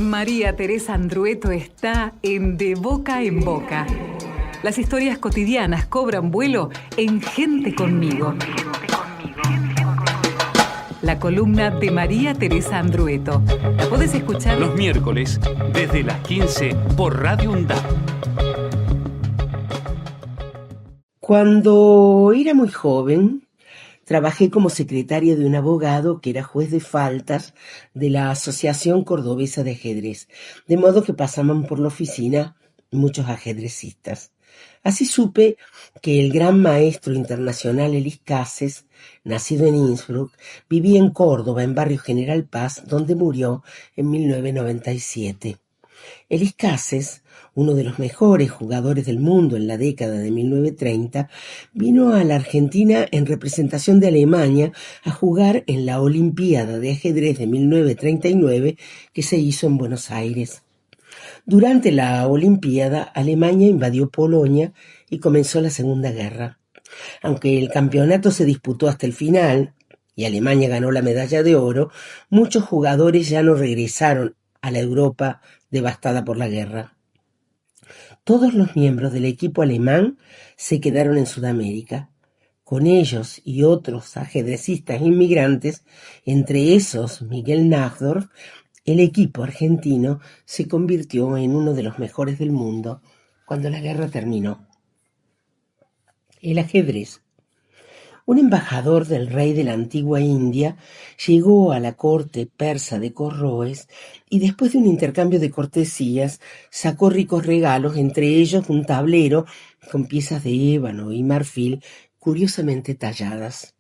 María Teresa Andrueto está en De Boca en Boca. Las historias cotidianas cobran vuelo en Gente Conmigo. La columna de María Teresa Andrueto. La podés escuchar los miércoles desde las 15 por Radio UNDAP. Cuando era muy joven, trabajé como secretaria de un abogado que era juez de faltas de la Asociación Cordobesa de Ajedrez, de modo que pasaban por la oficina muchos ajedrecistas. Así supe que el gran maestro internacional Elis Cases, nacido en Innsbruck, vivía en Córdoba, en barrio General Paz, donde murió en 1997. Elis Cases, uno de los mejores jugadores del mundo en la década de 1930, vino a la Argentina en representación de Alemania a jugar en la Olimpiada de Ajedrez de 1939 que se hizo en Buenos Aires. Durante la Olimpiada, Alemania invadió Polonia y comenzó la Segunda Guerra. Aunque el campeonato se disputó hasta el final y Alemania ganó la medalla de oro, muchos jugadores ya no regresaron a la Europa devastada por la guerra. Todos los miembros del equipo alemán se quedaron en Sudamérica. Con ellos y otros ajedrecistas inmigrantes, entre esos Miguel Nachdorf, el equipo argentino se convirtió en uno de los mejores del mundo cuando la guerra terminó. El ajedrez. Un embajador del rey de la antigua India llegó a la corte persa de Corroes y después de un intercambio de cortesías sacó ricos regalos, entre ellos un tablero con piezas de ébano y marfil curiosamente talladas.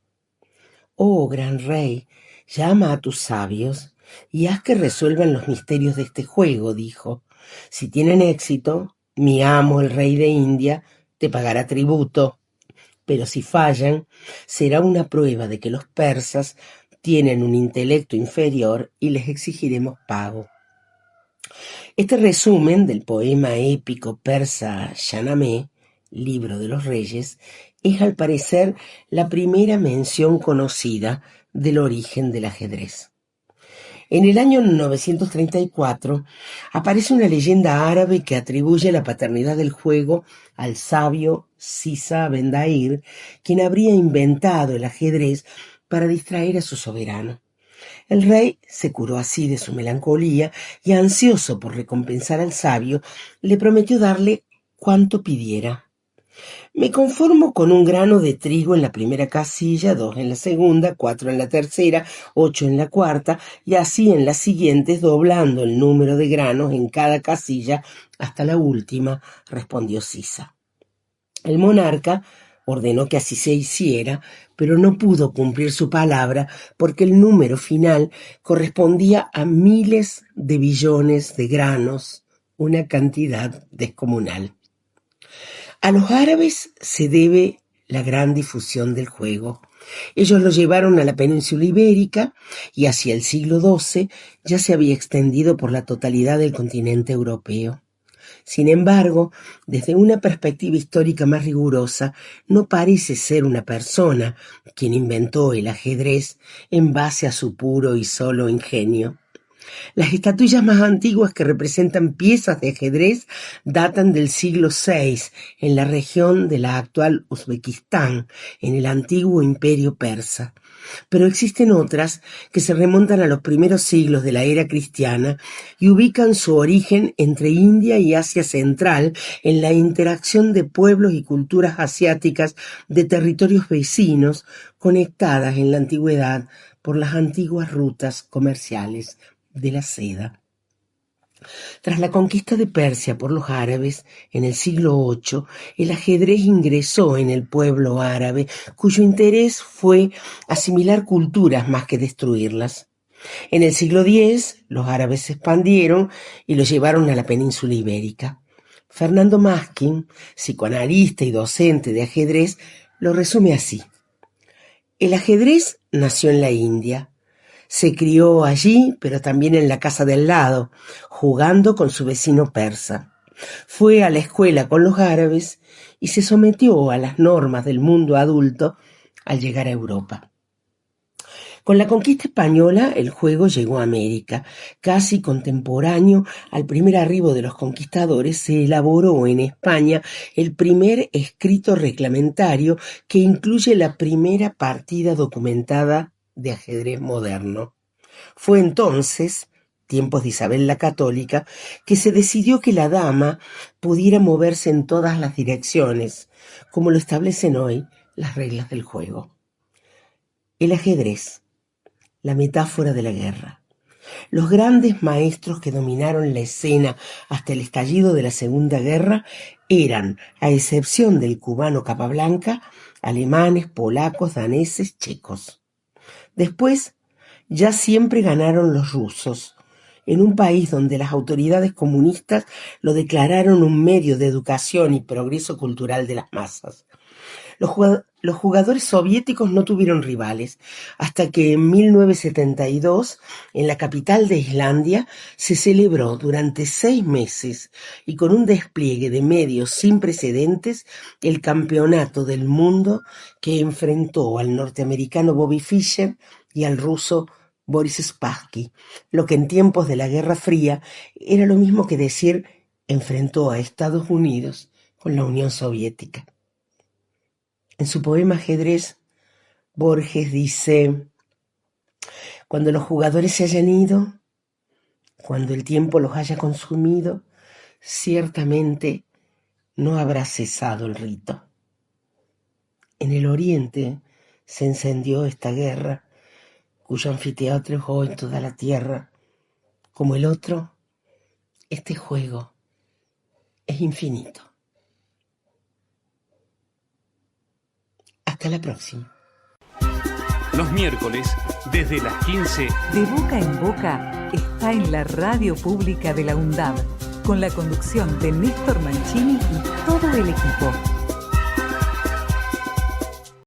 «Oh, gran rey, llama a tus sabios y haz que resuelvan los misterios de este juego», dijo. «Si tienen éxito, mi amo, el rey de India, te pagará tributo. Pero si fallan, será una prueba de que los persas tienen un intelecto inferior y les exigiremos pago». Este resumen del poema épico persa Shahnameh, Libro de los Reyes, es al parecer la primera mención conocida del origen del ajedrez. En el año 934 aparece una leyenda árabe que atribuye la paternidad del juego al sabio Sisa Ben Dair, quien habría inventado el ajedrez para distraer a su soberano. El rey se curó así de su melancolía y, ansioso por recompensar al sabio, le prometió darle cuanto pidiera. «Me conformo con un grano de trigo en la primera casilla, 2 en la segunda, 4 en la tercera, 8 en la cuarta, y así en las siguientes, doblando el número de granos en cada casilla hasta la última», respondió Sisa. El monarca ordenó que así se hiciera, pero no pudo cumplir su palabra porque el número final correspondía a miles de billones de granos, una cantidad descomunal. A los árabes se debe la gran difusión del juego. Ellos lo llevaron a la península ibérica y hacia el siglo XII ya se había extendido por la totalidad del continente europeo. Sin embargo, desde una perspectiva histórica más rigurosa, no parece ser una persona quien inventó el ajedrez en base a su puro y solo ingenio. Las estatuillas más antiguas que representan piezas de ajedrez datan del siglo VI en la región de la actual Uzbekistán, en el antiguo imperio persa. Pero existen otras que se remontan a los primeros siglos de la era cristiana y ubican su origen entre India y Asia Central en la interacción de pueblos y culturas asiáticas de territorios vecinos conectadas en la antigüedad por las antiguas rutas comerciales de la seda. Tras la conquista de Persia por los árabes en el siglo VIII, el ajedrez ingresó en el pueblo árabe, cuyo interés fue asimilar culturas más que destruirlas. En el siglo X, los árabes se expandieron y lo llevaron a la península ibérica. Fernando Maskin, psicoanalista y docente de ajedrez, lo resume así: el ajedrez nació en la India. Se crió allí, pero también en la casa del lado, jugando con su vecino persa. Fue a la escuela con los árabes y se sometió a las normas del mundo adulto al llegar a Europa. Con la conquista española, el juego llegó a América. Casi contemporáneo al primer arribo de los conquistadores, se elaboró en España el primer escrito reglamentario que incluye la primera partida documentada de ajedrez moderno. Fue entonces, tiempos de Isabel la Católica, que se decidió que la dama pudiera moverse en todas las direcciones, como lo establecen hoy las reglas del juego. El ajedrez, la metáfora de la guerra. Los grandes maestros que dominaron la escena hasta el estallido de la Segunda Guerra eran, a excepción del cubano Capablanca, alemanes, polacos, daneses, checos. Después, ya siempre ganaron los rusos, en un país donde las autoridades comunistas lo declararon un medio de educación y progreso cultural de las masas. Los jugadores soviéticos no tuvieron rivales, hasta que en 1972, en la capital de Islandia, se celebró durante 6 meses y con un despliegue de medios sin precedentes el Campeonato del Mundo, que enfrentó al norteamericano Bobby Fischer y al ruso Boris Spassky, lo que en tiempos de la Guerra Fría era lo mismo que decir enfrentó a Estados Unidos con la Unión Soviética. En su poema Ajedrez, Borges dice: cuando los jugadores se hayan ido, cuando el tiempo los haya consumido, ciertamente no habrá cesado el rito. En el Oriente se encendió esta guerra, cuyo anfiteatro es hoy toda la tierra. Como el otro, este juego es infinito. Hasta la próxima. Los miércoles, desde las 15. De Boca en Boca está en la radio pública de la UNDAB, con la conducción de Néstor Mancini y todo el equipo.